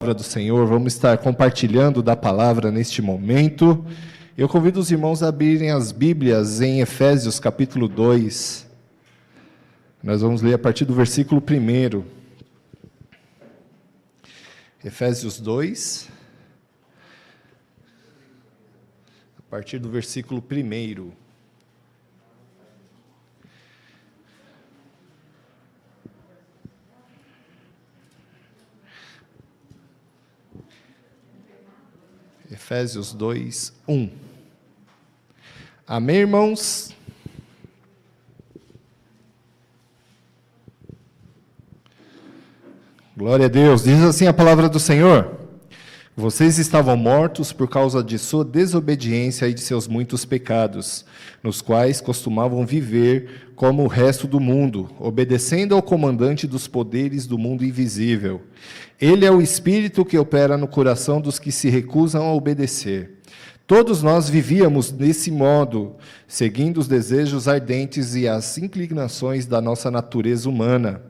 Do Senhor, vamos estar compartilhando da palavra neste momento. Eu convido os irmãos a abrirem as Bíblias em Efésios capítulo 2. Nós vamos ler a partir do versículo 1. Efésios 2, a partir do versículo 1. Efésios 2, 1. Amém, irmãos? Glória a Deus. Diz assim a palavra do Senhor: vocês estavam mortos por causa de sua desobediência e de seus muitos pecados, nos quais costumavam viver como o resto do mundo, obedecendo ao comandante dos poderes do mundo invisível. Ele é o Espírito que opera no coração dos que se recusam a obedecer. Todos nós vivíamos desse modo, seguindo os desejos ardentes e as inclinações da nossa natureza humana.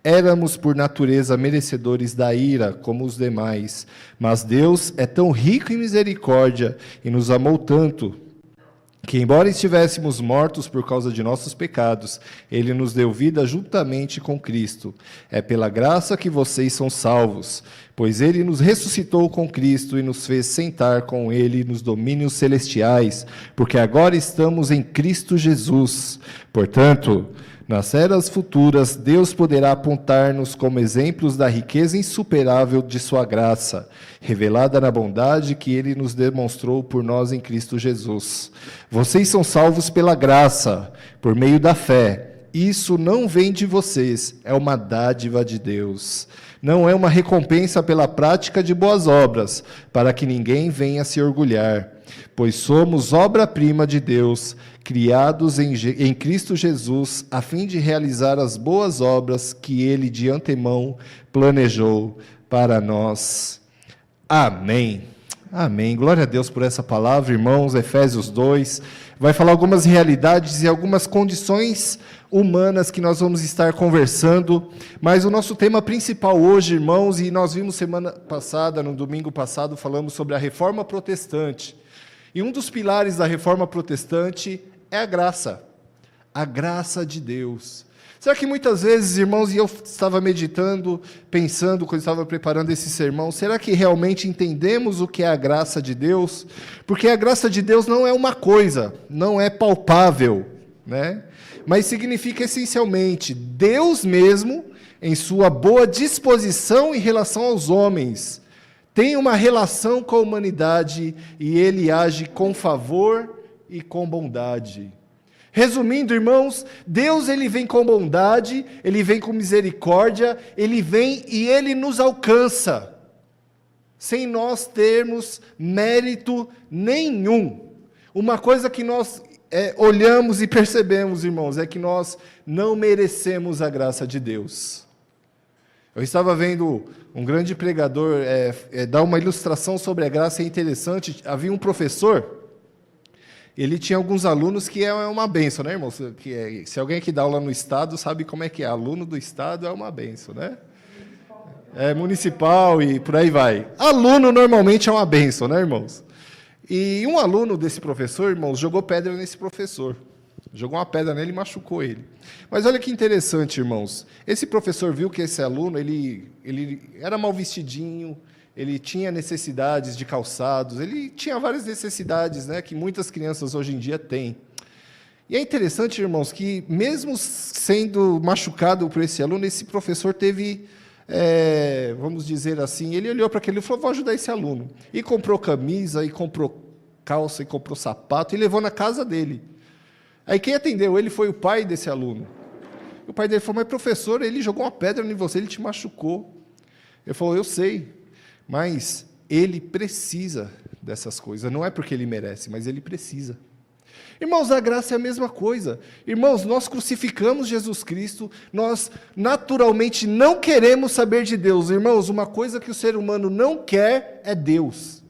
Éramos, por natureza, merecedores da ira, como os demais. Mas Deus é tão rico em misericórdia e nos amou tanto, que, embora estivéssemos mortos por causa de nossos pecados, Ele nos deu vida juntamente com Cristo. É pela graça que vocês são salvos, pois Ele nos ressuscitou com Cristo e nos fez sentar com Ele nos domínios celestiais, porque agora estamos em Cristo Jesus. Portanto, nas eras futuras, Deus poderá apontar-nos como exemplos da riqueza insuperável de sua graça, revelada na bondade que Ele nos demonstrou por nós em Cristo Jesus. Vocês são salvos pela graça, por meio da fé. Isso não vem de vocês, é uma dádiva de Deus. Não é uma recompensa pela prática de boas obras, para que ninguém venha se orgulhar. Pois somos obra-prima de Deus, criados em Cristo Jesus, a fim de realizar as boas obras que Ele de antemão planejou para nós. Amém. Amém. Glória a Deus por essa palavra, irmãos. Efésios 2 vai falar algumas realidades e algumas condições humanas que nós vamos estar conversando, mas o nosso tema principal hoje, irmãos, e nós vimos semana passada, no domingo passado, falamos sobre a Reforma Protestante. E um dos pilares da Reforma Protestante é a graça de Deus. Será que muitas vezes, irmãos, e eu estava meditando, pensando, quando estava preparando esse sermão, será que realmente entendemos o que é a graça de Deus? Porque a graça de Deus não é uma coisa, não é palpável, né? Mas significa essencialmente Deus mesmo, em sua boa disposição em relação aos homens, tem uma relação com a humanidade e Ele age com favor e com bondade. Resumindo, irmãos, Deus ele vem com bondade, Ele vem com misericórdia, Ele vem e Ele nos alcança, sem nós termos mérito nenhum. Uma coisa que nós olhamos e percebemos, irmãos, é que nós não merecemos a graça de Deus. Eu estava vendo um grande pregador dar uma ilustração sobre a graça, é interessante. Havia um professor, ele tinha alguns alunos que é uma bênção, né, irmãos? Se alguém que dá aula no Estado sabe como é que é, aluno do Estado é uma bênção, né? É municipal e por aí vai. Aluno normalmente é uma bênção, né, irmãos? E um aluno desse professor, irmãos, jogou pedra nesse professor. Jogou uma pedra nele e machucou ele. Mas olha que interessante, irmãos. Esse professor viu que esse aluno, ele era mal vestidinho, ele tinha necessidades de calçados, ele tinha várias necessidades, né, que muitas crianças hoje em dia têm. E é interessante, irmãos, que mesmo sendo machucado por esse aluno, esse professor teve, vamos dizer assim, ele olhou para aquele e falou, vou ajudar esse aluno. E comprou camisa, e comprou calça, e comprou sapato, e levou na casa dele. Aí quem atendeu ele foi o pai desse aluno. O pai dele falou, mas professor, ele jogou uma pedra em você, ele te machucou. Ele falou, eu sei, mas ele precisa dessas coisas. Não é porque ele merece, mas ele precisa. Irmãos, a graça é a mesma coisa. Irmãos, nós crucificamos Jesus Cristo, nós naturalmente não queremos saber de Deus. Irmãos, uma coisa que o ser humano não quer é Deus.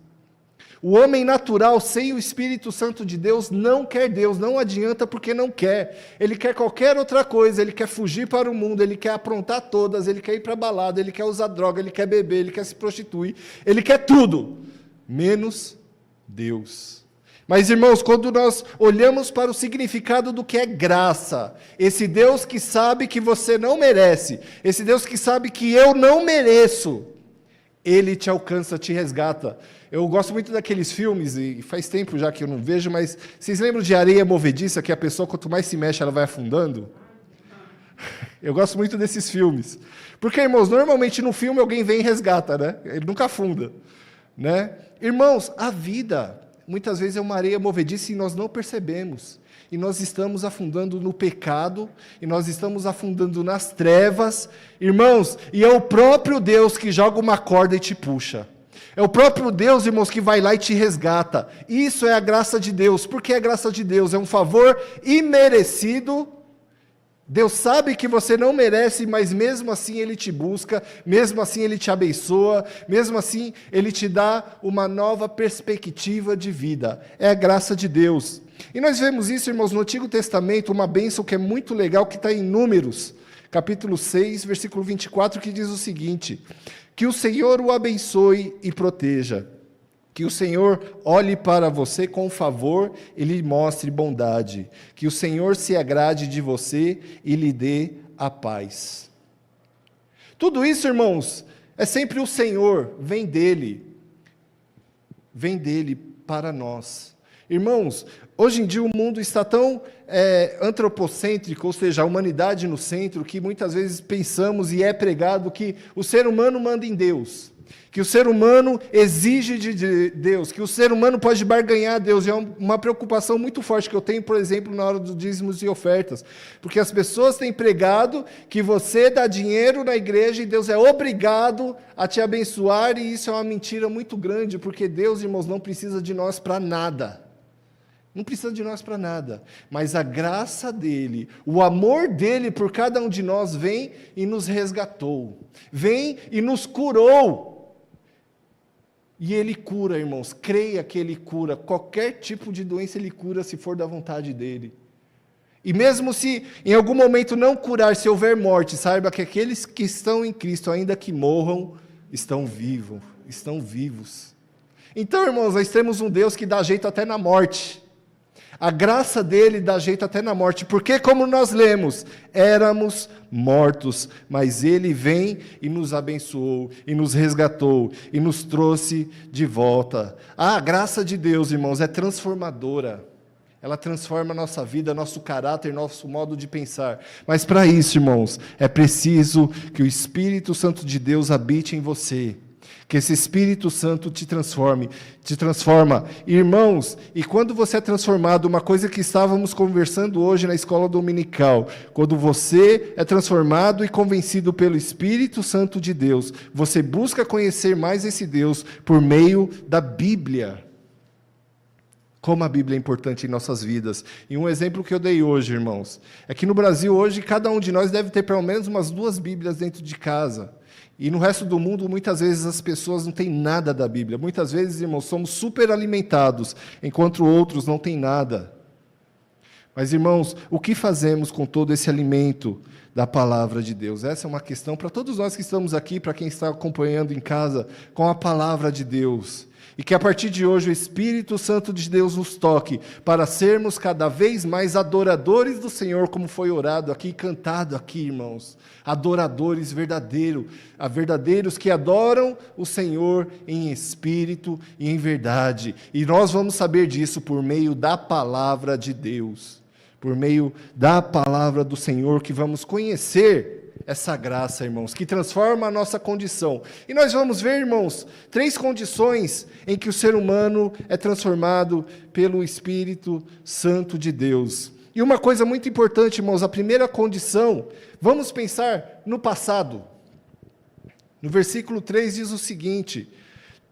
O homem natural, sem o Espírito Santo de Deus, não quer Deus, não adianta porque não quer. Ele quer qualquer outra coisa, ele quer fugir para o mundo, ele quer aprontar todas, ele quer ir para a balada, ele quer usar droga, ele quer beber, ele quer se prostituir, ele quer tudo, menos Deus. Mas, irmãos, quando nós olhamos para o significado do que é graça, esse Deus que sabe que você não merece, esse Deus que sabe que eu não mereço, Ele te alcança, te resgata. Eu gosto muito daqueles filmes, e faz tempo já que eu não vejo, mas vocês lembram de Areia Movediça, que a pessoa, quanto mais se mexe, ela vai afundando? Eu gosto muito desses filmes. Porque, irmãos, normalmente no filme alguém vem e resgata, né? Ele nunca afunda, né? Irmãos, a vida, muitas vezes é uma areia movediça e nós não percebemos. E nós estamos afundando no pecado, e nós estamos afundando nas trevas. Irmãos, e é o próprio Deus que joga uma corda e te puxa. É o próprio Deus, irmãos, que vai lá e te resgata. Isso é a graça de Deus. Por que é a graça de Deus? É um favor imerecido. Deus sabe que você não merece, mas mesmo assim Ele te busca, mesmo assim Ele te abençoa, mesmo assim Ele te dá uma nova perspectiva de vida. É a graça de Deus. E nós vemos isso, irmãos, no Antigo Testamento, uma bênção que é muito legal, que está em Números, capítulo 6, versículo 24, que diz o seguinte: que o Senhor o abençoe e proteja, que o Senhor olhe para você com favor e lhe mostre bondade, que o Senhor se agrade de você e lhe dê a paz. Tudo isso, irmãos, é sempre o Senhor, vem dele para nós. Irmãos, hoje em dia o mundo está tão antropocêntrico, ou seja, a humanidade no centro, que muitas vezes pensamos e é pregado que o ser humano manda em Deus, que o ser humano exige de Deus, que o ser humano pode barganhar a Deus. E é uma preocupação muito forte que eu tenho, por exemplo, na hora dos dízimos e ofertas, porque as pessoas têm pregado que você dá dinheiro na igreja e Deus é obrigado a te abençoar, e isso é uma mentira muito grande, porque Deus, irmãos, não precisa de nós para nada. Não precisa de nós para nada, mas a graça dele, o amor dele por cada um de nós vem e nos resgatou, vem e nos curou. E ele cura, irmãos, creia que ele cura, qualquer tipo de doença ele cura se for da vontade dele. E mesmo se em algum momento não curar, se houver morte, saiba que aqueles que estão em Cristo, ainda que morram, estão vivos. Então, irmãos, nós temos um Deus que dá jeito até na morte. A graça dele dá jeito até na morte, porque, como nós lemos, éramos mortos, mas ele vem e nos abençoou, e nos resgatou, e nos trouxe de volta. A graça de Deus, irmãos, é transformadora. Ela transforma a nossa vida, nosso caráter, nosso modo de pensar. Mas para isso, irmãos, é preciso que o Espírito Santo de Deus habite em você. Que esse Espírito Santo te transforma. Irmãos, e quando você é transformado, uma coisa que estávamos conversando hoje na escola dominical, quando você é transformado e convencido pelo Espírito Santo de Deus, você busca conhecer mais esse Deus por meio da Bíblia. Como a Bíblia é importante em nossas vidas. E um exemplo que eu dei hoje, irmãos, é que no Brasil hoje, cada um de nós deve ter pelo menos umas 2 Bíblias dentro de casa. E no resto do mundo, muitas vezes as pessoas não têm nada da Bíblia. Muitas vezes, irmãos, somos superalimentados, enquanto outros não têm nada. Mas, irmãos, o que fazemos com todo esse alimento da palavra de Deus? Essa é uma questão para todos nós que estamos aqui, para quem está acompanhando em casa, com a palavra de Deus. E que a partir de hoje o Espírito Santo de Deus nos toque para sermos cada vez mais adoradores do Senhor, como foi orado aqui, cantado aqui, irmãos. Adoradores verdadeiros que adoram o Senhor em espírito e em verdade. E nós vamos saber disso por meio da palavra de Deus, por meio da palavra do Senhor, que vamos conhecer essa graça, irmãos, que transforma a nossa condição. E nós vamos ver, irmãos, 3 condições em que o ser humano é transformado pelo Espírito Santo de Deus. E uma coisa muito importante, irmãos, a primeira condição, vamos pensar no passado. No versículo 3 diz o seguinte: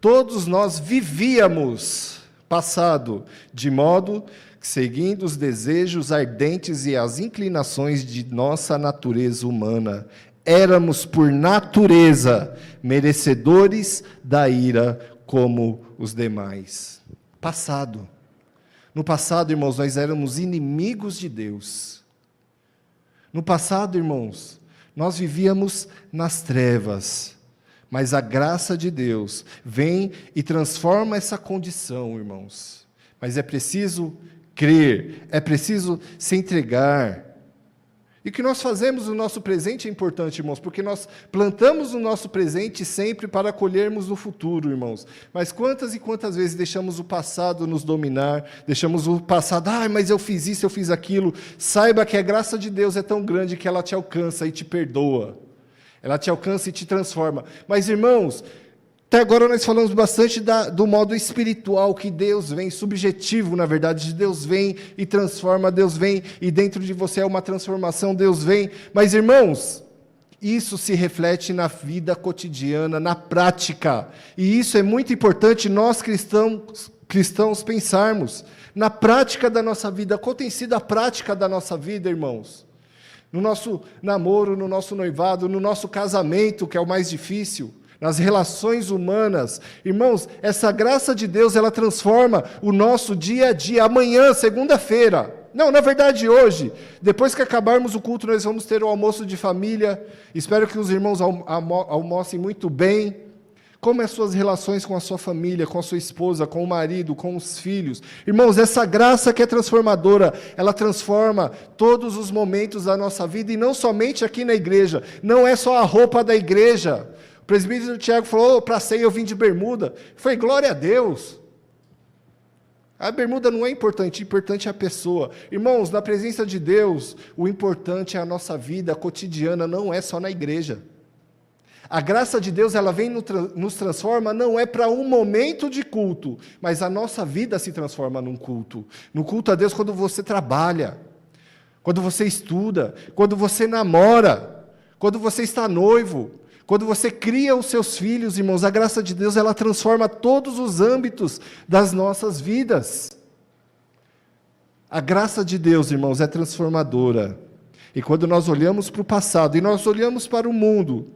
todos nós vivíamos, passado, de modo que, seguindo os desejos ardentes e as inclinações de nossa natureza humana, éramos por natureza merecedores da ira como os demais. Passado. No passado, irmãos, nós éramos inimigos de Deus. No passado, irmãos, nós vivíamos nas trevas. Mas a graça de Deus vem e transforma essa condição, irmãos. Mas é preciso crer, é preciso se entregar. E o que nós fazemos no nosso presente é importante, irmãos, porque nós plantamos o nosso presente sempre para colhermos no futuro, irmãos. Mas quantas e quantas vezes deixamos o passado nos dominar, deixamos o passado, mas eu fiz isso, eu fiz aquilo. Saiba que a graça de Deus é tão grande que ela te alcança e te perdoa. Ela te alcança e te transforma. Mas, irmãos, até agora nós falamos bastante do modo espiritual, que Deus vem, subjetivo, na verdade, Deus vem e transforma, Deus vem e dentro de você é uma transformação, Deus vem. Mas, irmãos, isso se reflete na vida cotidiana, na prática. E isso é muito importante nós cristãos pensarmos. Na prática da nossa vida, qual tem sido a prática da nossa vida, irmãos? No nosso namoro, no nosso noivado, no nosso casamento, que é o mais difícil, nas relações humanas. Irmãos, essa graça de Deus, ela transforma o nosso dia a dia. Amanhã, segunda-feira, não, na verdade hoje, depois que acabarmos o culto, nós vamos ter o almoço de família. Espero que os irmãos almocem muito bem. Como as suas relações com a sua família, com a sua esposa, com o marido, com os filhos. Irmãos, essa graça que é transformadora, ela transforma todos os momentos da nossa vida, e não somente aqui na igreja, não é só a roupa da igreja. O presbítero Tiago falou, para a ceia eu vim de bermuda. Foi glória a Deus. A bermuda não é importante, importante é a pessoa. Irmãos, na presença de Deus, o importante é a nossa vida cotidiana, não é só na igreja. A graça de Deus, ela vem nos transforma, não é para um momento de culto, mas a nossa vida se transforma num culto. No culto a Deus, quando você trabalha, quando você estuda, quando você namora, quando você está noivo, quando você cria os seus filhos, irmãos, a graça de Deus, ela transforma todos os âmbitos das nossas vidas. A graça de Deus, irmãos, é transformadora. E quando nós olhamos para o passado e nós olhamos para o mundo,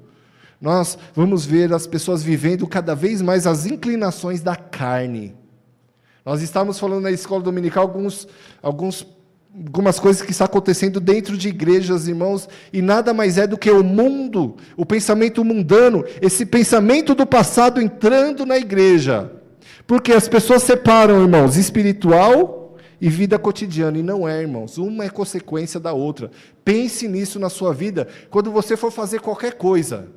nós vamos ver as pessoas vivendo cada vez mais as inclinações da carne. Nós estávamos falando na escola dominical algumas coisas que estão acontecendo dentro de igrejas, irmãos, e nada mais é do que o mundo, o pensamento mundano, esse pensamento do passado entrando na igreja. Porque as pessoas separam, irmãos, espiritual e vida cotidiana, e não é, irmãos, uma é consequência da outra. Pense nisso na sua vida, quando você for fazer qualquer coisa,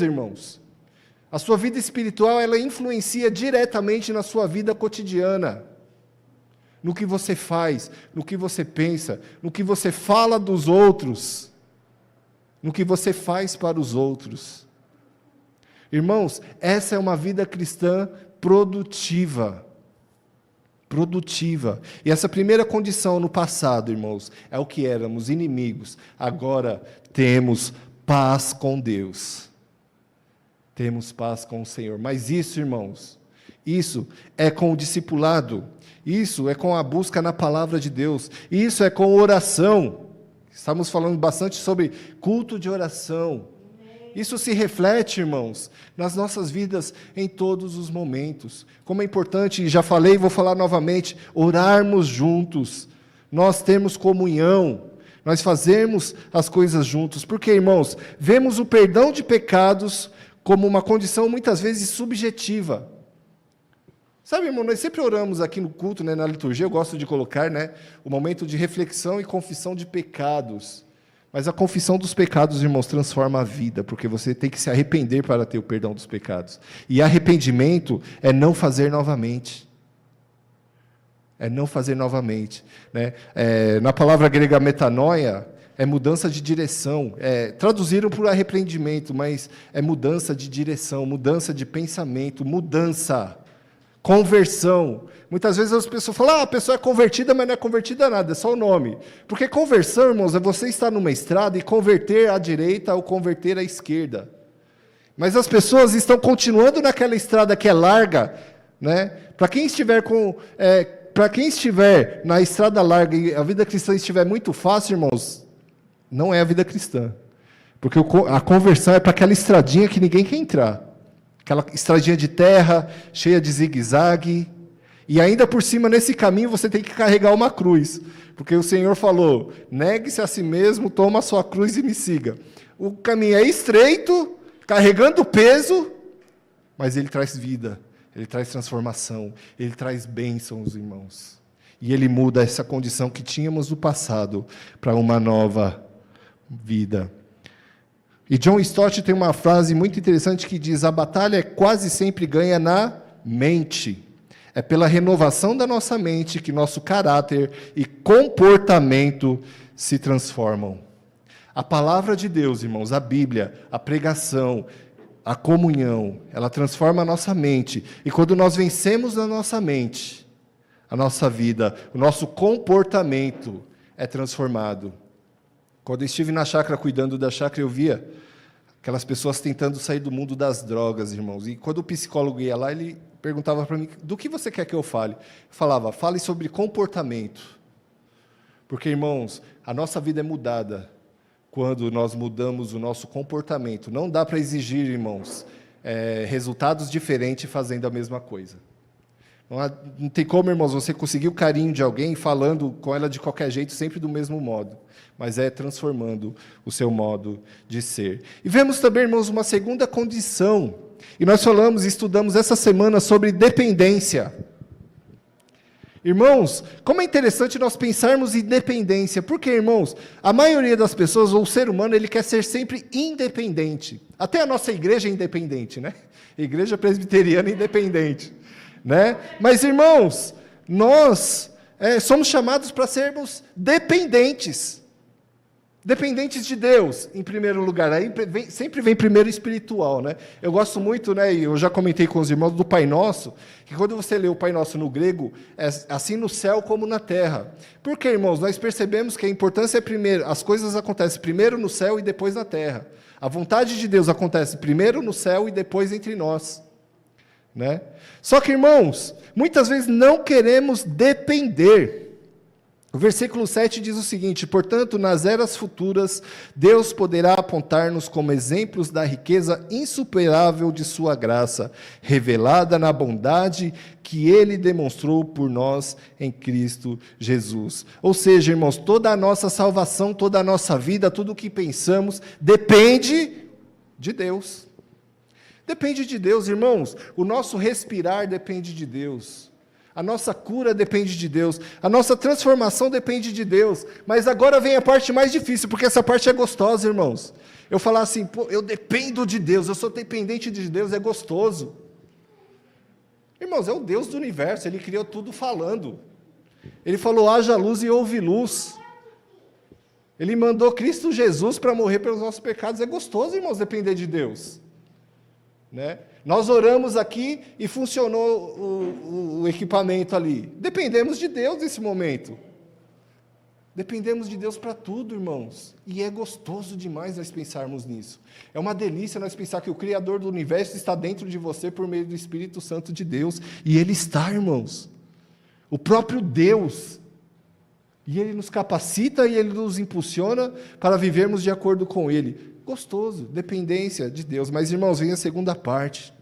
irmãos. A sua vida espiritual, ela influencia diretamente na sua vida cotidiana. No que você faz, no que você pensa, no que você fala dos outros, no que você faz para os outros. Irmãos, essa é uma vida cristã produtiva. Produtiva. E essa primeira condição no passado, irmãos, é o que éramos, inimigos. Agora temos paz com Deus. Temos paz com o Senhor. Mas isso, irmãos, isso é com o discipulado. Isso é com a busca na palavra de Deus. Isso é com oração. Estamos falando bastante sobre culto de oração. Isso se reflete, irmãos, nas nossas vidas em todos os momentos. Como é importante, já falei e vou falar novamente, orarmos juntos. Nós temos comunhão. Nós fazemos as coisas juntos. Porque, irmãos, vemos o perdão de pecados como uma condição muitas vezes subjetiva. Sabe, irmão, nós sempre oramos aqui no culto, né, na liturgia, eu gosto de colocar, né, o momento de reflexão e confissão de pecados. Mas a confissão dos pecados, irmãos, transforma a vida, porque você tem que se arrepender para ter o perdão dos pecados. E arrependimento é não fazer novamente. É não fazer novamente. Né? Na palavra grega metanoia, é mudança de direção. Traduziram por arrependimento, mas é mudança de direção, mudança de pensamento, mudança. Conversão. Muitas vezes as pessoas falam, a pessoa é convertida, mas não é convertida a nada, é só o nome. Porque conversão, irmãos, é você estar numa estrada e converter à direita ou converter à esquerda. Mas as pessoas estão continuando naquela estrada que é larga, né? Para quem estiver na estrada larga e a vida cristã estiver muito fácil, irmãos, não é a vida cristã. Porque a conversão é para aquela estradinha que ninguém quer entrar. aquela estradinha de terra, cheia de zigue-zague, e ainda por cima, nesse caminho, você tem que carregar uma cruz, porque o Senhor falou, negue-se a si mesmo, toma a sua cruz e me siga. O caminho é estreito, carregando peso, mas ele traz vida, ele traz transformação, ele traz bênçãos, irmãos. E ele muda essa condição que tínhamos no passado para uma nova vida. E John Stott tem uma frase muito interessante que diz: a batalha quase sempre ganha na mente. É pela renovação da nossa mente que nosso caráter e comportamento se transformam. A palavra de Deus, irmãos, a Bíblia, a pregação, a comunhão, ela transforma a nossa mente. E quando nós vencemos na nossa mente, a nossa vida, o nosso comportamento é transformado. Quando eu estive na chácara, cuidando da chácara, eu via aquelas pessoas tentando sair do mundo das drogas, irmãos. E quando o psicólogo ia lá, ele perguntava para mim, do que você quer que eu fale? Eu falava, fale sobre comportamento. Porque, irmãos, a nossa vida é mudada quando nós mudamos o nosso comportamento. Não dá para exigir, irmãos, resultados diferentes fazendo a mesma coisa. Não tem como, irmãos, você conseguir o carinho de alguém falando com ela de qualquer jeito, sempre do mesmo modo. Mas é transformando o seu modo de ser. E vemos também, irmãos, uma segunda condição. E nós falamos e estudamos essa semana sobre dependência. Irmãos, como é interessante nós pensarmos em dependência. Porque, irmãos, a maioria das pessoas, ou o ser humano, ele quer ser sempre independente. Até a nossa igreja é independente, né? Igreja presbiteriana independente. Né? Mas, irmãos, nós somos chamados para sermos dependentes. Dependentes de Deus, em primeiro lugar. Aí sempre vem primeiro espiritual. Né? Eu gosto muito, né, e eu já comentei com os irmãos, do Pai Nosso, que quando você lê o Pai Nosso no grego, é assim no céu como na terra. Por quê, irmãos? Nós percebemos que a importância é primeiro, as coisas acontecem primeiro no céu e depois na terra. A vontade de Deus acontece primeiro no céu e depois entre nós. Né? Só que, irmãos, muitas vezes não queremos depender. O versículo 7 diz o seguinte: portanto, nas eras futuras, Deus poderá apontar-nos como exemplos da riqueza insuperável de sua graça, revelada na bondade que Ele demonstrou por nós em Cristo Jesus. Ou seja, irmãos, toda a nossa salvação, toda a nossa vida, tudo o que pensamos, depende de Deus. Depende de Deus, irmãos. O nosso respirar depende de Deus. A nossa cura depende de Deus. A nossa transformação depende de Deus. Mas agora vem a parte mais difícil, porque essa parte é gostosa, irmãos. Eu falar assim, pô, eu dependo de Deus, eu sou dependente de Deus, é gostoso. Irmãos, é o Deus do universo, Ele criou tudo falando. Ele falou, haja luz e houve luz. Ele mandou Cristo Jesus para morrer pelos nossos pecados. É gostoso, irmãos, depender de Deus. Né? Nós oramos aqui e funcionou o equipamento ali. Dependemos de Deus nesse momento. Dependemos de Deus para tudo, irmãos. E é gostoso demais nós pensarmos nisso. É uma delícia nós pensar que o Criador do universo está dentro de você por meio do Espírito Santo de Deus. E Ele está, irmãos. O próprio Deus. E Ele nos capacita e Ele nos impulsiona para vivermos de acordo com Ele. Gostoso, dependência de Deus. Mas, irmãos, vem a segunda parte.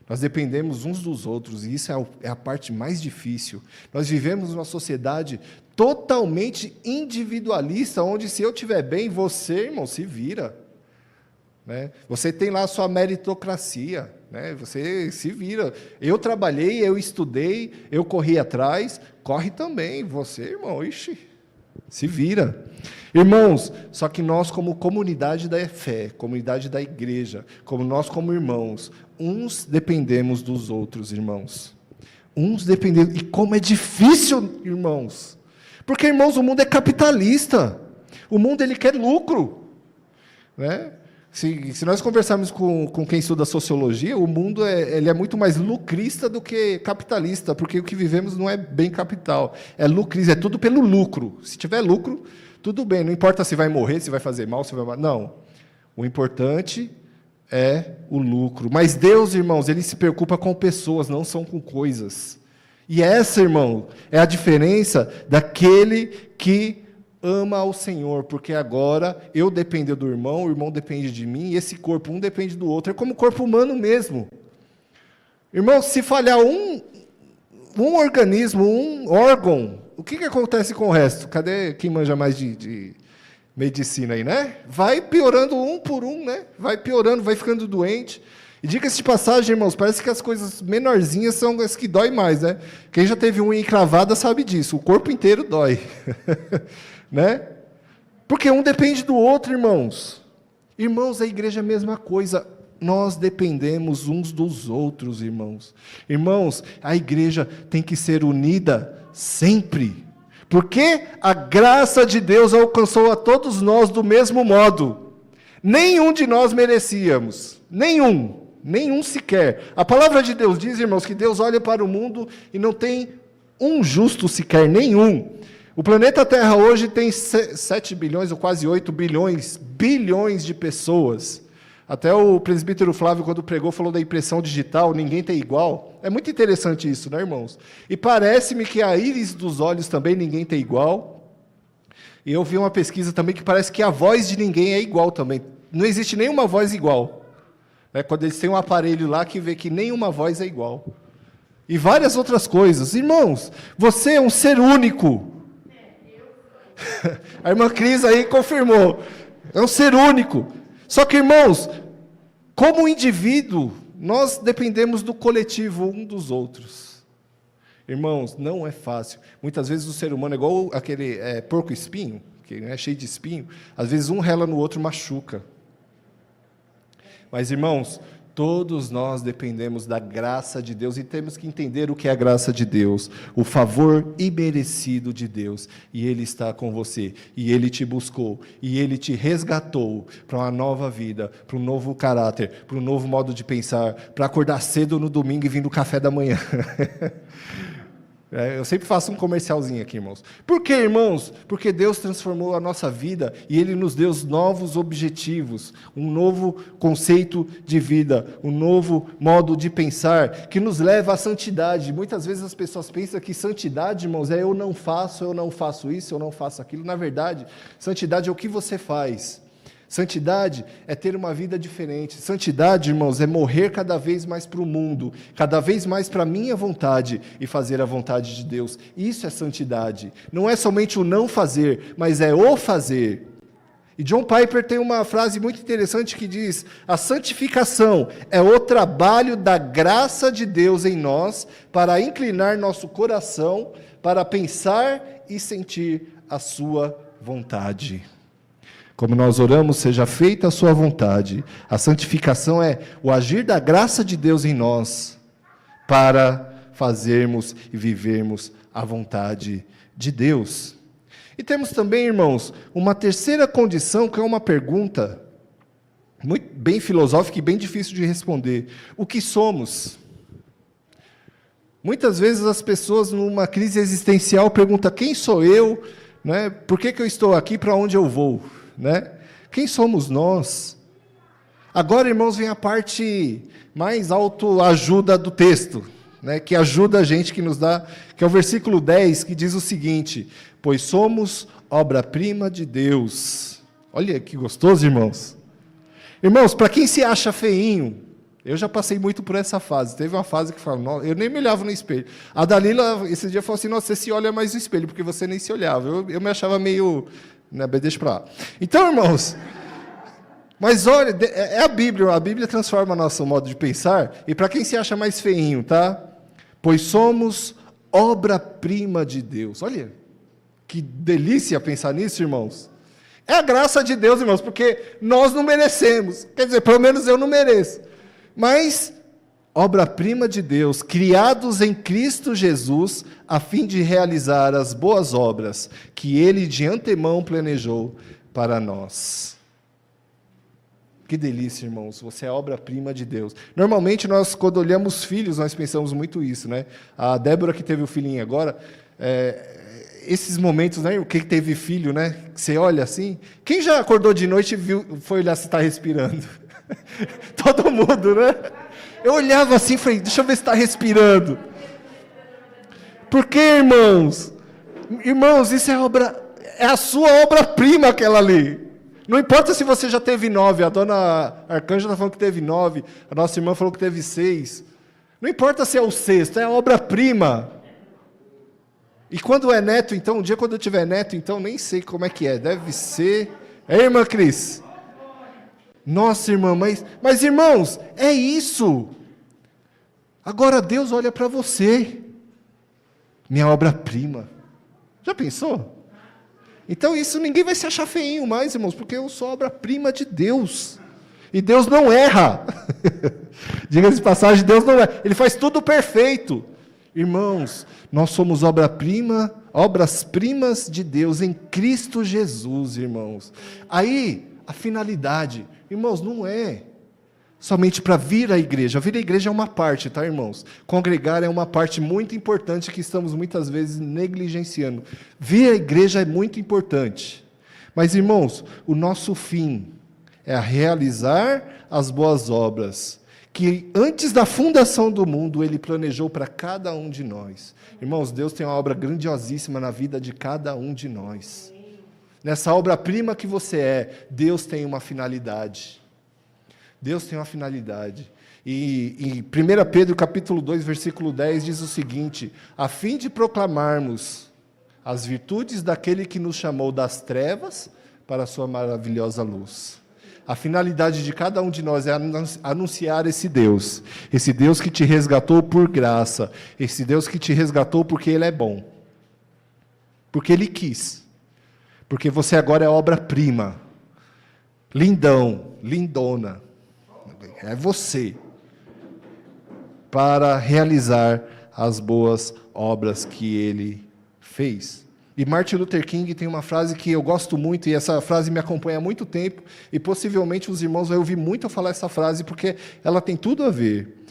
Nós dependemos uns dos outros, e isso é a parte mais difícil. Nós vivemos numa sociedade totalmente individualista, onde se eu estiver bem, você, irmão, se vira. Né? Você tem lá a sua meritocracia, né? Você se vira. Eu trabalhei, eu estudei, eu corri atrás, corre também. Você, irmão, ixi, se vira. Irmãos, só que nós como comunidade da fé, comunidade da igreja, como nós como irmãos, uns dependemos dos outros, irmãos. Uns dependemos. E como é difícil, irmãos. Porque, irmãos, o mundo é capitalista. O mundo, ele quer lucro. Né? Se nós conversarmos com quem estuda sociologia, o mundo ele é muito mais lucrista do que capitalista, porque o que vivemos não é bem capital. É lucrista, é tudo pelo lucro. Se tiver lucro, tudo bem. Não importa se vai morrer, se vai fazer mal, se vai... Não. O importante é o lucro. Mas Deus, irmãos, Ele se preocupa com pessoas, não são com coisas. E essa, irmão, é a diferença daquele que ama ao Senhor, porque agora eu dependo do irmão, o irmão depende de mim, e esse corpo, um depende do outro. É como o corpo humano mesmo. Irmão, se falhar um organismo, um órgão, o que acontece com o resto? Cadê quem manja mais de medicina aí, né? Vai piorando um por um, né? Vai piorando, vai ficando doente. E diga-se de passagem, irmãos, parece que as coisas menorzinhas são as que dói mais, né? Quem já teve unha encravada sabe disso, o corpo inteiro dói. Né? Porque um depende do outro, irmãos. Irmãos, a igreja é a mesma coisa. Nós dependemos uns dos outros, irmãos. Irmãos, a igreja tem que ser unida sempre. Porque a graça de Deus alcançou a todos nós do mesmo modo. Nenhum de nós merecíamos. Nenhum sequer. A palavra de Deus diz, irmãos, que Deus olha para o mundo e não tem um justo sequer, nenhum. O planeta Terra hoje tem 7 bilhões, ou quase 8 bilhões de pessoas. Até o presbítero Flávio, quando pregou, falou da impressão digital, ninguém tem igual. É muito interessante isso, né, irmãos? E parece-me que a íris dos olhos também ninguém tem igual. E eu vi uma pesquisa também que parece que a voz de ninguém é igual também. Não existe nenhuma voz igual. Quando eles têm um aparelho lá que vê que nenhuma voz é igual. E várias outras coisas. Irmãos, você é um ser único. A irmã Cris aí confirmou. É um ser único. Só que, irmãos, como indivíduo, nós dependemos do coletivo um dos outros. Irmãos, não é fácil. Muitas vezes o ser humano é igual aquele porco-espinho, que é cheio de espinho. Às vezes um rela no outro, machuca. Mas, irmãos, todos nós dependemos da graça de Deus e temos que entender o que é a graça de Deus, o favor imerecido de Deus. E Ele está com você, e Ele te buscou, e Ele te resgatou para uma nova vida, para um novo caráter, para um novo modo de pensar, para acordar cedo no domingo e vir no café da manhã. Eu sempre faço um comercialzinho aqui, irmãos. Por quê, irmãos? Porque Deus transformou a nossa vida e Ele nos deu novos objetivos, um novo conceito de vida, um novo modo de pensar que nos leva à santidade. Muitas vezes as pessoas pensam que santidade, irmãos, é eu não faço isso, eu não faço aquilo. Na verdade, santidade é o que você faz. Santidade é ter uma vida diferente. Santidade, irmãos, é morrer cada vez mais para o mundo, cada vez mais para a minha vontade e fazer a vontade de Deus. Isso é santidade. Não é somente o não fazer, mas é o fazer. E John Piper tem uma frase muito interessante que diz: a santificação é o trabalho da graça de Deus em nós para inclinar nosso coração para pensar e sentir a sua vontade. Como nós oramos, seja feita a sua vontade. A santificação é o agir da graça de Deus em nós para fazermos e vivermos a vontade de Deus. E temos também, irmãos, uma terceira condição, que é uma pergunta muito bem filosófica e bem difícil de responder. O que somos? Muitas vezes as pessoas, numa crise existencial, perguntam: quem sou eu? Né? Por que eu estou aqui? Para onde eu vou? Né? Quem somos nós? Agora, irmãos, vem a parte mais autoajuda do texto, né? Que ajuda a gente, que nos dá, que é o versículo 10, que diz o seguinte: pois somos obra-prima de Deus. Olha que gostoso, irmãos. Irmãos, para quem se acha feinho, eu já passei muito por essa fase. Teve uma fase que falava, eu nem me olhava no espelho. A Dalila, esse dia, falou assim: nossa, você se olha mais no espelho, porque você nem se olhava. Eu me achava meio... deixa para lá. Então, irmãos, mas olha, é a Bíblia transforma nosso modo de pensar, e para quem se acha mais feinho, tá? Pois somos obra-prima de Deus. Olha, que delícia pensar nisso, irmãos. É a graça de Deus, irmãos, porque nós não merecemos, quer dizer, pelo menos eu não mereço, mas obra-prima de Deus, criados em Cristo Jesus, a fim de realizar as boas obras que Ele de antemão planejou para nós. Que delícia, irmãos, você é obra-prima de Deus. Normalmente, nós, quando olhamos filhos, nós pensamos muito isso, né? A Débora, que teve o filhinho agora, esses momentos, né? O que teve filho, né? Que você olha assim. Quem já acordou de noite e foi olhar se está respirando? Todo mundo, né? Eu olhava assim e falei: deixa eu ver se está respirando. Por quê, irmãos? Irmãos, isso é obra... É a sua obra-prima aquela ali. Não importa se você já teve 9, a dona Arcângela falou que teve 9, a nossa irmã falou que teve 6. Não importa se é o sexto, é a obra-prima. E quando é neto, então, um dia quando eu tiver neto, então, nem sei como é que é, deve ser... É, irmã Cris? Nossa, irmã, mas irmãos, é isso. Agora Deus olha para você, minha obra-prima. Já pensou? Então isso ninguém vai se achar feinho mais, irmãos, porque eu sou obra-prima de Deus. E Deus não erra. Diga-se de passagem, Deus não erra. Ele faz tudo perfeito. Irmãos, nós somos obras-primas de Deus em Cristo Jesus, irmãos. Aí, a finalidade, irmãos, não é somente para vir à igreja. Vir à igreja é uma parte, tá, irmãos? Congregar é uma parte muito importante que estamos muitas vezes negligenciando. Vir à igreja é muito importante. Mas, irmãos, o nosso fim é a realizar as boas obras que antes da fundação do mundo Ele planejou para cada um de nós. Irmãos, Deus tem uma obra grandiosíssima na vida de cada um de nós. Nessa obra-prima que você é, Deus tem uma finalidade. Deus tem uma finalidade. E em 1 Pedro capítulo 2, versículo 10, diz o seguinte: a fim de proclamarmos as virtudes daquele que nos chamou das trevas para a sua maravilhosa luz. A finalidade de cada um de nós é anunciar esse Deus que te resgatou por graça, esse Deus que te resgatou porque Ele é bom, porque Ele quis, porque você agora é obra-prima, lindão, lindona, é você, para realizar as boas obras que Ele fez. E Martin Luther King tem uma frase que eu gosto muito, e essa frase me acompanha há muito tempo, e possivelmente os irmãos vão ouvir muito eu falar essa frase, porque ela tem tudo a ver.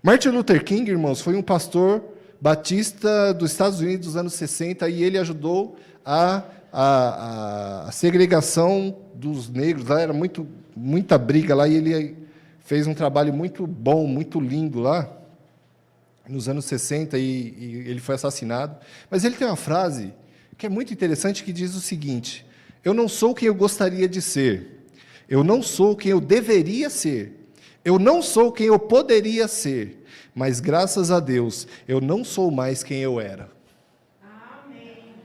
Martin Luther King, irmãos, foi um pastor batista dos Estados Unidos dos anos 60, e ele ajudou a segregação dos negros. Lá era muita briga lá, e ele fez um trabalho muito bom, muito lindo lá, nos anos 60, e ele foi assassinado. Mas ele tem uma frase que é muito interessante, que diz o seguinte: eu não sou quem eu gostaria de ser, eu não sou quem eu deveria ser, eu não sou quem eu poderia ser, mas graças a Deus, eu não sou mais quem eu era. Amém.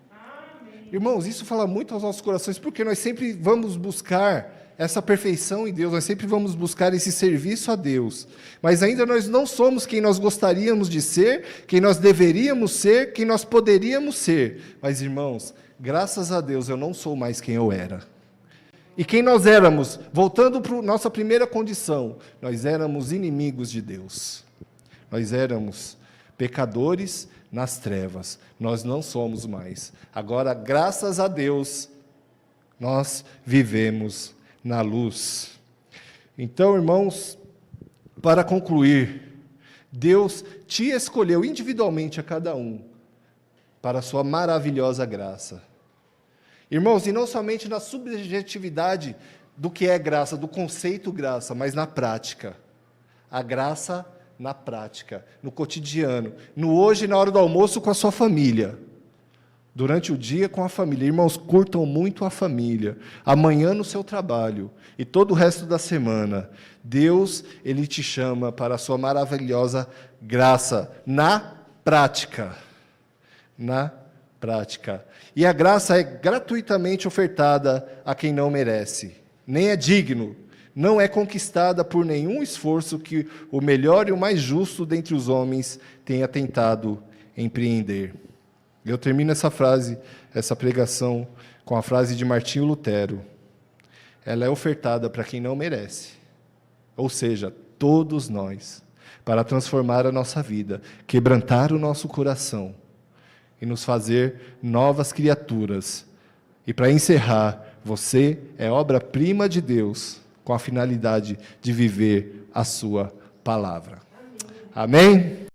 Amém. Irmãos, isso fala muito aos nossos corações, porque nós sempre vamos buscar essa perfeição em Deus, nós sempre vamos buscar esse serviço a Deus, mas ainda nós não somos quem nós gostaríamos de ser, quem nós deveríamos ser, quem nós poderíamos ser. Mas, irmãos, graças a Deus eu não sou mais quem eu era. E quem nós éramos? Voltando para a nossa primeira condição, nós éramos inimigos de Deus. Nós éramos pecadores nas trevas. Nós não somos mais. Agora, graças a Deus, nós vivemos na luz. Então, irmãos, para concluir, Deus te escolheu individualmente a cada um para a sua maravilhosa graça. Irmãos, e não somente na subjetividade do que é graça, do conceito graça, mas na prática. A graça na prática, no cotidiano, no hoje, na hora do almoço com a sua família. Durante o dia com a família. Irmãos, curtam muito a família. Amanhã no seu trabalho. E todo o resto da semana. Deus, Ele te chama para a sua maravilhosa graça. Na prática. Na prática. E a graça é gratuitamente ofertada a quem não merece. Nem é digno. Não é conquistada por nenhum esforço que o melhor e o mais justo dentre os homens tenha tentado empreender. Eu termino essa pregação, com a frase de Martinho Lutero. Ela é ofertada para quem não merece, ou seja, todos nós, para transformar a nossa vida, quebrantar o nosso coração e nos fazer novas criaturas. E para encerrar, você é obra-prima de Deus, com a finalidade de viver a sua palavra. Amém?